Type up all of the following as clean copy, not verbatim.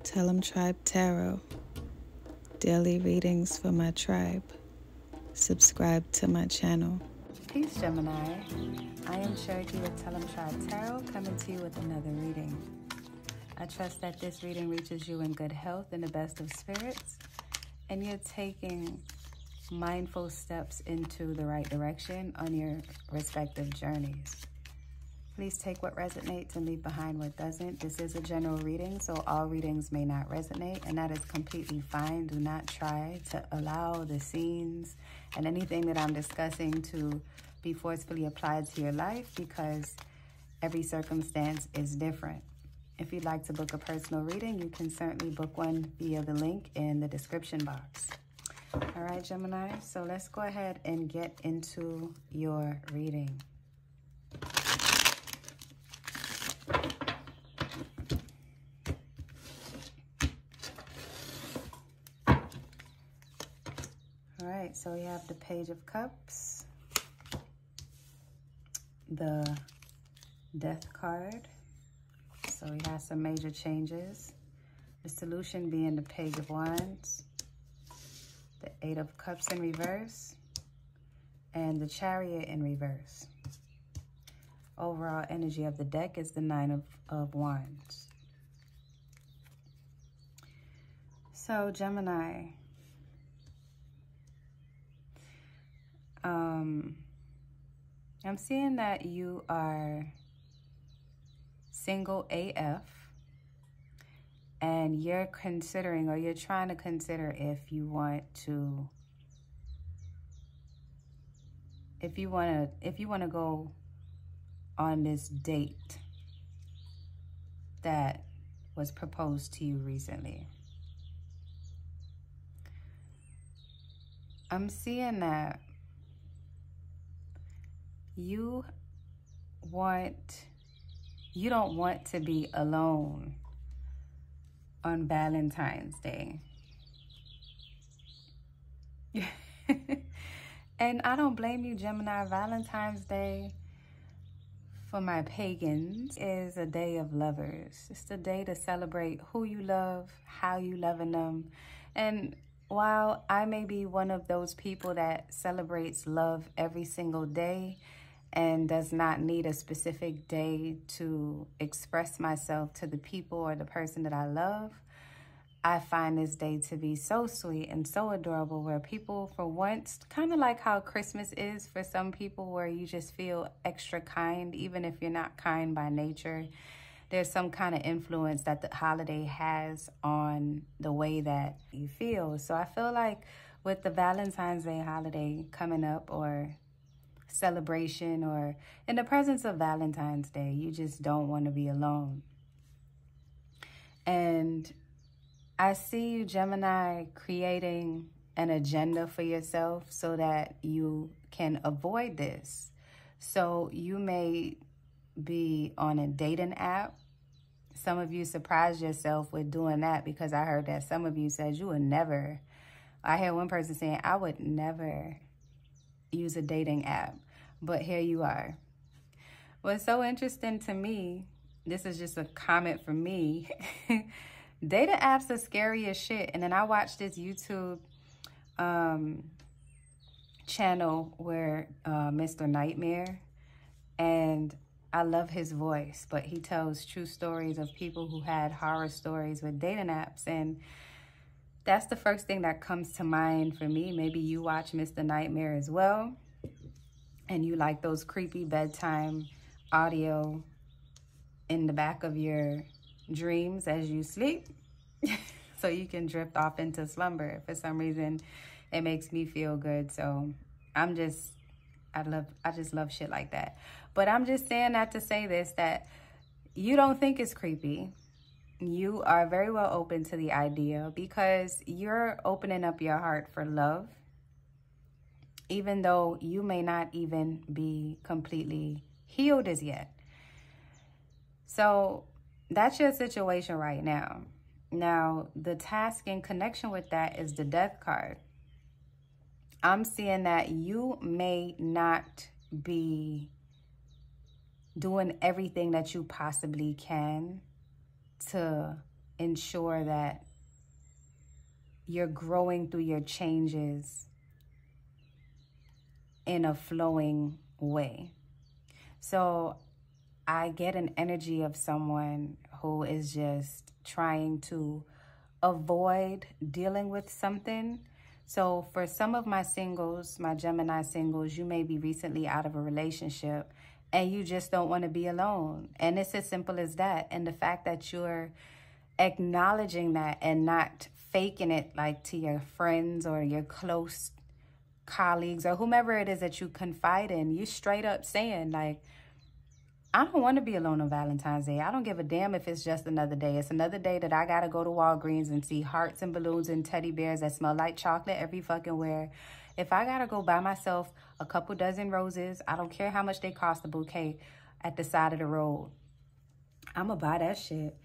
Tell 'em Tribe Tarot. Daily readings for my tribe. Subscribe to my channel. Peace, Gemini. I am Cherokee with Tell 'em Tribe Tarot, coming to you with another reading. I trust that this reading reaches you in good health and the best of spirits, and you're taking mindful steps into the right direction on your respective journeys. Please take what resonates and leave behind what doesn't. This is a general reading, so all readings may not resonate, and that is completely fine. Do not try to allow the scenes and anything that I'm discussing to be forcefully applied to your life, because every circumstance is different. If you'd like to book a personal reading, you can certainly book one via the link in the description box. All right, Gemini, so let's go ahead and get into your reading. All right, so we have the Page of Cups, the Death card. So we have some major changes. The solution being the Page of Wands, the Eight of Cups in reverse, and the Chariot in reverse. Overall energy of the deck is the Nine of Wands. So Gemini, I'm seeing that you are single AF, and you're considering, or you're trying to consider, if you want to go on this date that was proposed to you recently. I'm seeing that you don't want to be alone on Valentine's Day. And I don't blame you, Gemini. Valentine's Day, for my pagans, is a day of lovers. It's the day to celebrate who you love, how you loving them. And while I may be one of those people that celebrates love every single day and does not need a specific day to express myself to the people or the person that I love, I find this day to be so sweet and so adorable, where people, for once, kind of like how Christmas is for some people, where you just feel extra kind, even if you're not kind by nature. There's some kind of influence that the holiday has on the way that you feel. So I feel like with the Valentine's Day holiday coming up, or celebration, or in the presence of Valentine's Day, you just don't want to be alone. And I see you, Gemini, creating an agenda for yourself so that you can avoid this. So you may be on a dating app. Some of you surprised yourself with doing that, because I heard that some of you said you would never. I heard one person saying, I would never use a dating app, but here you are. What's so interesting to me, this is just a comment from me, dating apps are scary as shit. And then I watched this YouTube channel where Mr. Nightmare, and I love his voice, but he tells true stories of people who had horror stories with dating apps. And that's the first thing that comes to mind for me. Maybe you watch Mr. Nightmare as well, and you like those creepy bedtime audio in the back of your dreams as you sleep, so you can drift off into slumber. For some reason, it makes me feel good. So I just love shit like that. But I'm just saying that to say this, that you don't think it's creepy. You are very well open to the idea, because you're opening up your heart for love, even though you may not even be completely healed as yet. So that's your situation right now. Now, the task in connection with that is the Death card. I'm seeing that you may not be doing everything that you possibly can to ensure that you're growing through your changes in a flowing way. So I get an energy of someone who is just trying to avoid dealing with something. So for some of my singles, my Gemini singles, you may be recently out of a relationship and you just don't want to be alone. And it's as simple as that. And the fact that you're acknowledging that and not faking it like to your friends or your close colleagues or whomever it is that you confide in, you straight up saying like, I don't want to be alone on Valentine's Day. I don't give a damn if it's just another day. It's another day that I got to go to Walgreens and see hearts and balloons and teddy bears that smell like chocolate every fucking where. If I got to go buy myself a couple dozen roses, I don't care how much they cost a bouquet at the side of the road, I'm going to buy that shit.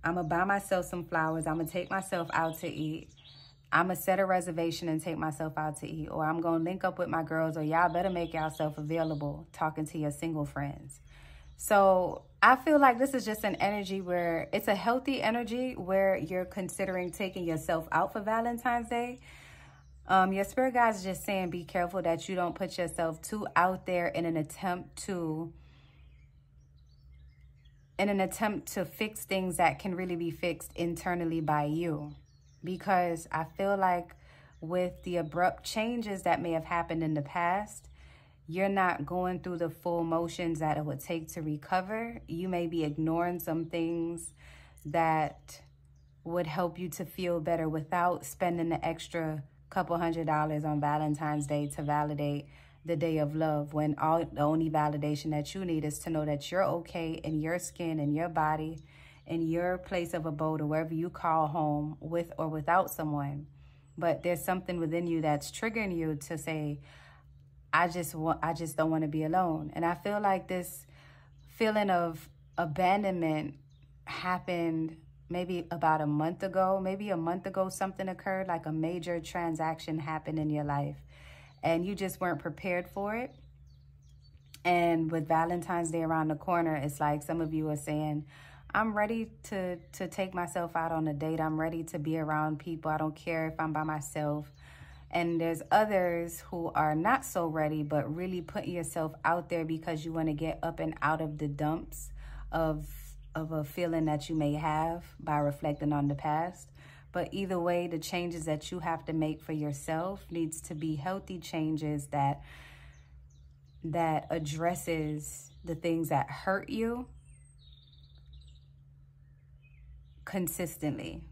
I'm going to buy myself some flowers. I'm going to take myself out to eat. I'm going to set a reservation and take myself out to eat. Or I'm going to link up with my girls, or y'all better make yourself available talking to your single friends. So I feel like this is just an energy where it's a healthy energy where you're considering taking yourself out for Valentine's Day. Your spirit guides just saying be careful that you don't put yourself too out there in an attempt to fix things that can really be fixed internally by you. Because I feel like with the abrupt changes that may have happened in the past, you're not going through the full motions that it would take to recover. You may be ignoring some things that would help you to feel better without spending the extra couple $100 on Valentine's Day to validate the day of love, when the only validation that you need is to know that you're okay in your skin and your body, in your place of abode, or wherever you call home, with or without someone. But there's something within you that's triggering you to say, I just don't want to be alone. And I feel like this feeling of abandonment happened maybe about a month ago. Maybe a month ago something occurred, like a major transaction happened in your life and you just weren't prepared for it. And with Valentine's Day around the corner, it's like some of you are saying, I'm ready to take myself out on a date. I'm ready to be around people. I don't care if I'm by myself. And there's others who are not so ready, but really putting yourself out there because you want to get up and out of the dumps of a feeling that you may have by reflecting on the past. But either way, the changes that you have to make for yourself needs to be healthy changes that addresses the things that hurt you consistently.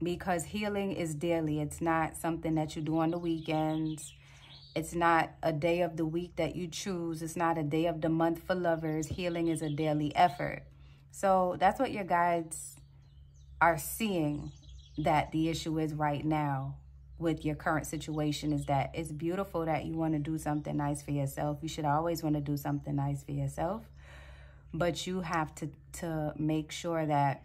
Because healing is daily. It's not something that you do on the weekends. It's not a day of the week that you choose. It's not a day of the month for lovers. Healing is a daily effort. So that's what your guides are seeing that the issue is right now with your current situation, is that it's beautiful that you want to do something nice for yourself. You should always want to do something nice for yourself. But you have to make sure that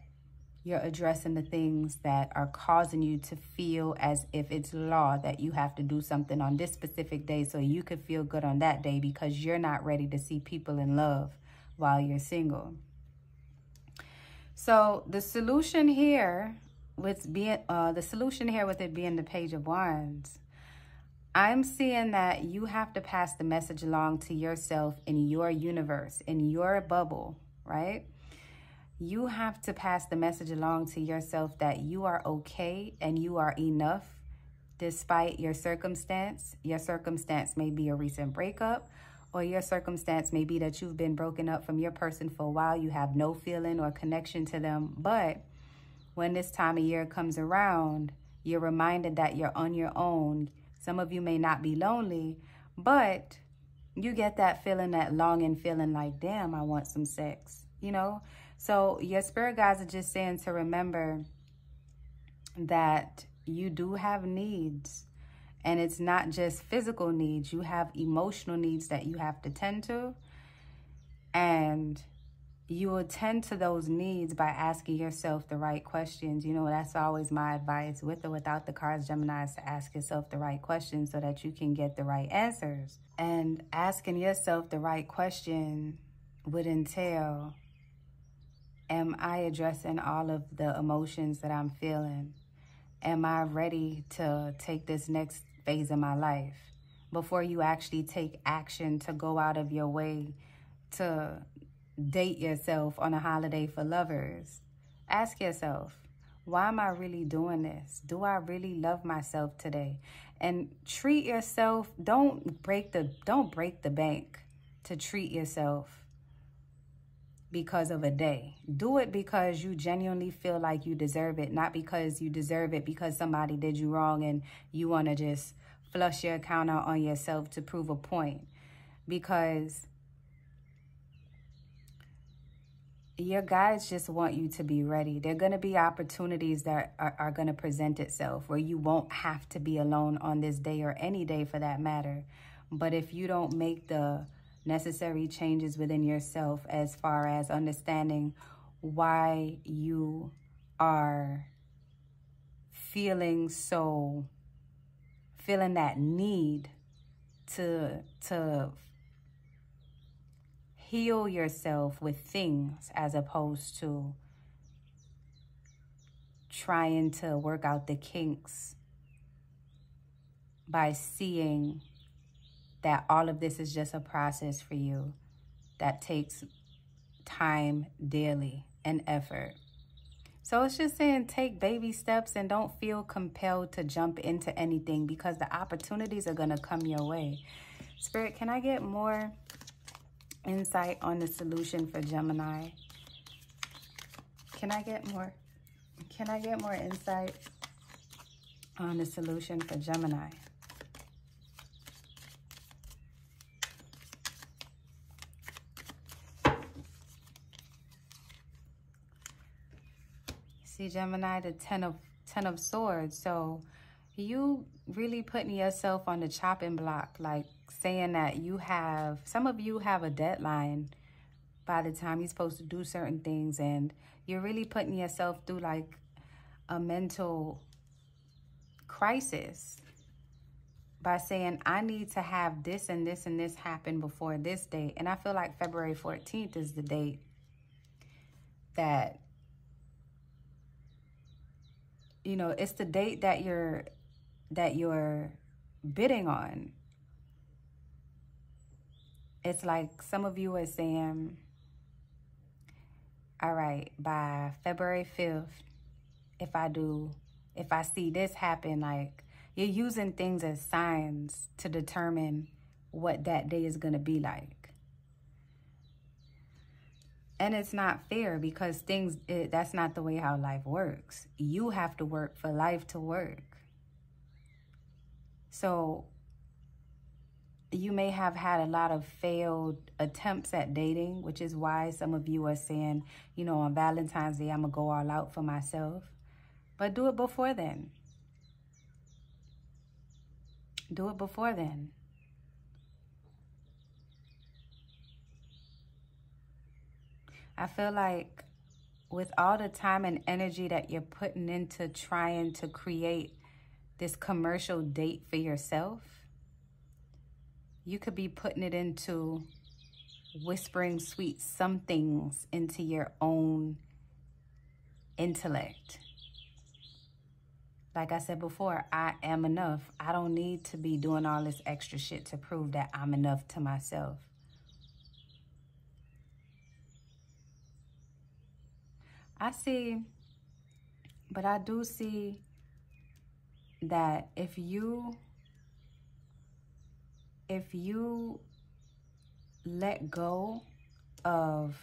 you're addressing the things that are causing you to feel as if it's law that you have to do something on this specific day so you could feel good on that day, because you're not ready to see people in love while you're single. So the solution here with it being the Page of Wands, I'm seeing that you have to pass the message along to yourself in your universe, in your bubble, right? You have to pass the message along to yourself that you are okay and you are enough despite your circumstance. Your circumstance may be a recent breakup, or your circumstance may be that you've been broken up from your person for a while. You have no feeling or connection to them. But when this time of year comes around, you're reminded that you're on your own. Some of you may not be lonely, but you get that feeling, that longing feeling like, damn, I want some sex, you know? So your spirit guides are just saying to remember that you do have needs, and it's not just physical needs. You have emotional needs that you have to tend to, and you will tend to those needs by asking yourself the right questions. You know, that's always my advice, with or without the cards, Gemini, is to ask yourself the right questions so that you can get the right answers. And asking yourself the right question would entail Am I addressing all of the emotions that I'm feeling? Am I ready to take this next phase of my life? Before you actually take action to go out of your way to date yourself on a holiday for lovers, ask yourself, why am I really doing this? Do I really love myself today? And treat yourself. Don't break the bank to treat yourself because of a day. Do it because you genuinely feel like you deserve it, not because you deserve it because somebody did you wrong and you want to just flush your account out on yourself to prove a point. Because your guides just want you to be ready. There are going to be opportunities that are going to present itself where you won't have to be alone on this day or any day for that matter. But if you don't make the necessary changes within yourself as far as understanding why you are feeling that need to heal yourself with things as opposed to trying to work out the kinks by seeing that all of this is just a process for you that takes time daily and effort. So it's just saying take baby steps and don't feel compelled to jump into anything because the opportunities are going to come your way. Spirit, can I get more insight on the solution for Gemini? Can I get more insight on the solution for Gemini? See, Gemini, the ten of swords. So you really putting yourself on the chopping block, like saying that some of you have a deadline by the time you're supposed to do certain things, and you're really putting yourself through like a mental crisis by saying, I need to have this and this and this happen before this date. And I feel like February 14th is the date that, you know, it's the date that you're bidding on. It's like some of you are saying, all right, by February 5th, if I see this happen, like you're using things as signs to determine what that day is going to be like. And it's not fair because that's not the way how life works. You have to work for life to work. So you may have had a lot of failed attempts at dating, which is why some of you are saying, you know, on Valentine's Day, I'm going to go all out for myself. But do it before then. Do it before then. I feel like with all the time and energy that you're putting into trying to create this commercial date for yourself, you could be putting it into whispering sweet somethings into your own intellect. Like I said before, I am enough. I don't need to be doing all this extra shit to prove that I'm enough to myself. I do see that if you let go of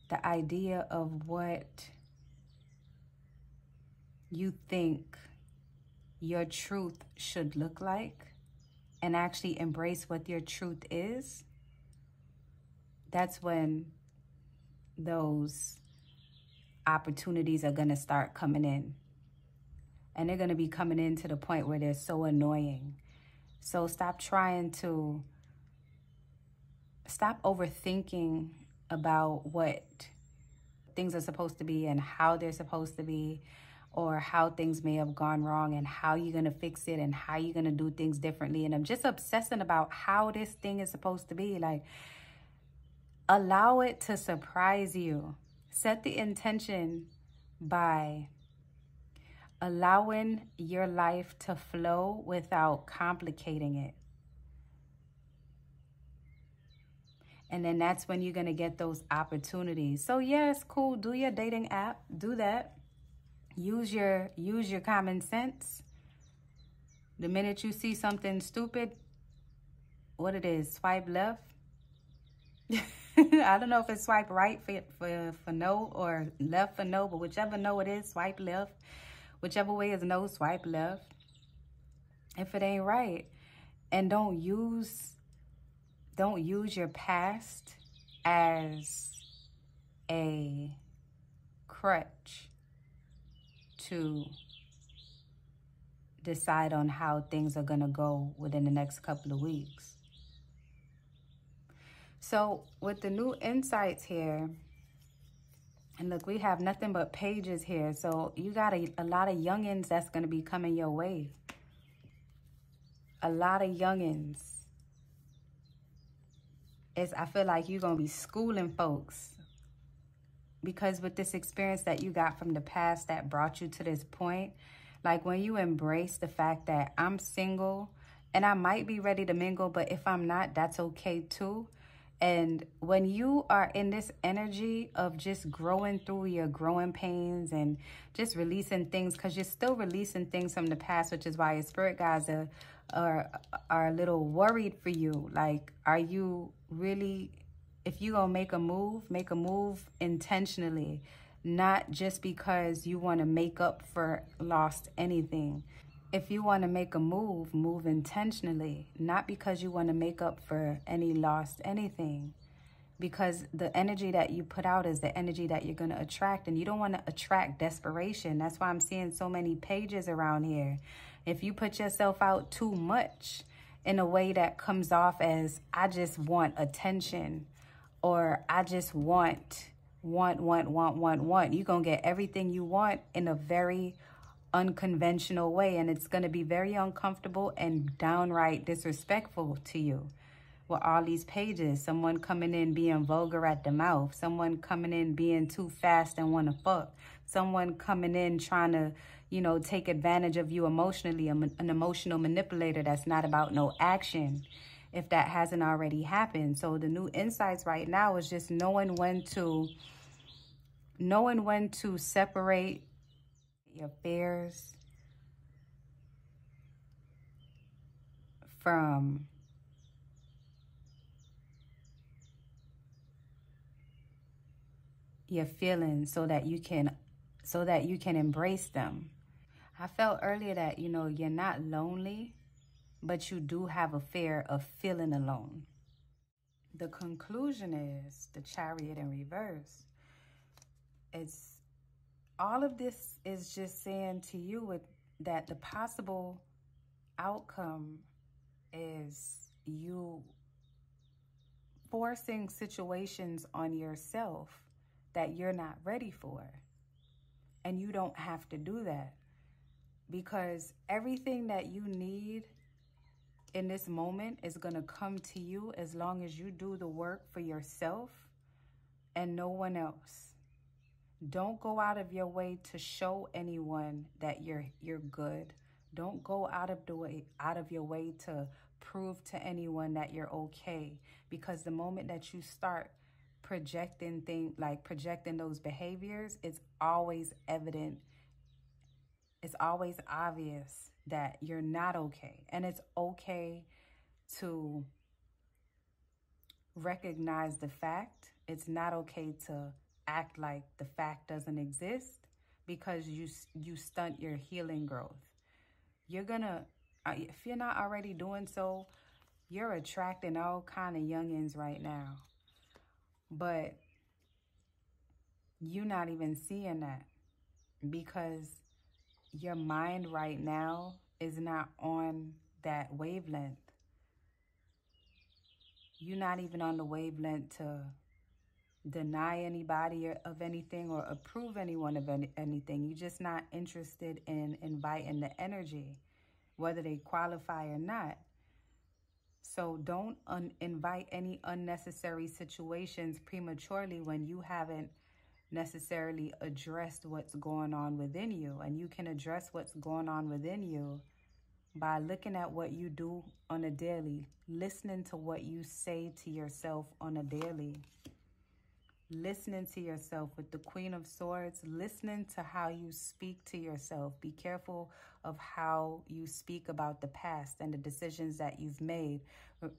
the idea of what you think your truth should look like and actually embrace what your truth is, that's when those opportunities are going to start coming in. And they're going to be coming in to the point where they're so annoying. So stop overthinking about what things are supposed to be and how they're supposed to be, or how things may have gone wrong and how you're going to fix it and how you're going to do things differently. And I'm just obsessing about how this thing is supposed to be. Like, allow it to surprise you. Set the intention by allowing your life to flow without complicating it. And then that's when you're going to get those opportunities. So yeah, it's cool. Do your dating app. Do that. Use your common sense. The minute you see something stupid, what it is, swipe left. I don't know if it's swipe right for no or left for no, but whichever no it is, swipe left. Whichever way is no, swipe left. If it ain't right. And don't use your past as a crutch to decide on how things are going to go within the next couple of weeks. So with the new insights here, and look, we have nothing but pages here. So you got a lot of youngins that's going to be coming your way. A lot of youngins. I feel like you're going to be schooling folks. Because with this experience that you got from the past that brought you to this point, like when you embrace the fact that I'm single and I might be ready to mingle, but if I'm not, that's okay too. And when you are in this energy of just growing through your growing pains and just releasing things, because you're still releasing things from the past, which is why your spirit guides are a little worried for you. Like, are you really, if you're going to make a move intentionally, not just because you want to make up for lost anything. If you want to make a move intentionally, not because you want to make up for any lost anything. Because the energy that you put out is the energy that you're going to attract, and you don't want to attract desperation. That's why I'm seeing so many pages around here. If you put yourself out too much in a way that comes off as, I just want attention, or I just want, you're going to get everything you want in a very unconventional way, and it's going to be very uncomfortable and downright disrespectful to you. With all these pages, someone coming in being vulgar at the mouth, someone coming in being too fast and want to fuck, someone coming in trying to, take advantage of you emotionally, an emotional manipulator that's not about no action, if that hasn't already happened. So the new insights right now is just knowing when to separate your fears from your feelings so that you can embrace them. I felt earlier that, you're not lonely, but you do have a fear of feeling alone. The conclusion is the Chariot in reverse. It's all of this is just saying to you that the possible outcome is you forcing situations on yourself that you're not ready for. And you don't have to do that, because everything that you need in this moment is going to come to you as long as you do the work for yourself and no one else. Don't go out of your way to show anyone that you're good. Don't go out of your way to prove to anyone that you're okay, because the moment that you start projecting those behaviors, it's always evident. It's always obvious that you're not okay. And it's okay to recognize the fact. It's not okay to act like the fact doesn't exist, because you stunt your healing growth. You're gonna, if you're not already doing so, you're attracting all kind of youngins right now. But you're not even seeing that, because your mind right now is not on that wavelength. You're not even on the wavelength to deny anybody of anything or approve anyone of anything. You're just not interested in inviting the energy, whether they qualify or not. So don't invite any unnecessary situations prematurely when you haven't necessarily addressed what's going on within you. And you can address what's going on within you by looking at what you do on a daily, listening to what you say to yourself on a daily, listening to yourself with the Queen of Swords, listening to how you speak to yourself. Be careful of how you speak about the past and the decisions that you've made.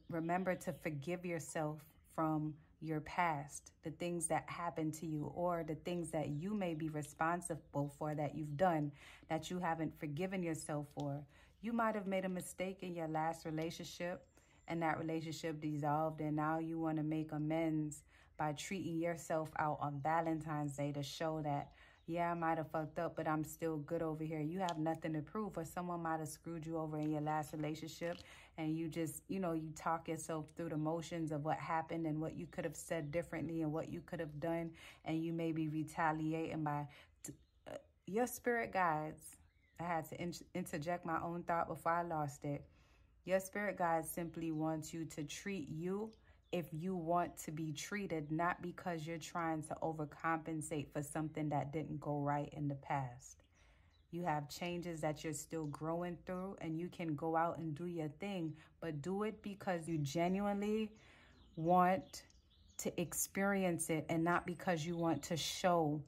Remember to forgive yourself from your past, the things that happened to you, or the things that you may be responsible for that you've done that you haven't forgiven yourself for. You might have made a mistake in your last relationship and that relationship dissolved, and now you want to make amends by treating yourself out on Valentine's Day to show that, yeah, I might have fucked up, but I'm still good over here. You have nothing to prove, or someone might have screwed you over in your last relationship, and you just, you talk yourself through the motions of what happened and what you could have said differently and what you could have done, and you may be retaliating by your spirit guides. I had to interject my own thought before I lost it. Your spirit guide simply wants you to treat you if you want to be treated, not because you're trying to overcompensate for something that didn't go right in the past. You have changes that you're still growing through, and you can go out and do your thing, but do it because you genuinely want to experience it and not because you want to show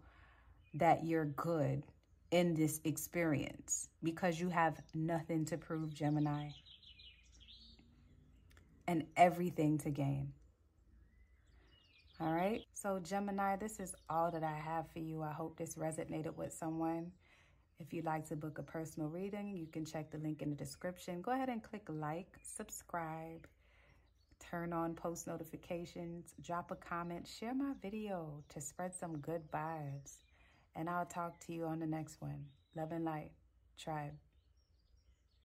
that you're good in this experience, because you have nothing to prove, Gemini, and everything to gain. All right. So Gemini, this is all that I have for you. I hope this resonated with someone. If you'd like to book a personal reading, you can check the link in the description. Go ahead and click like, subscribe, turn on post notifications, drop a comment, share my video to spread some good vibes. And I'll talk to you on the next one. Love and light, tribe.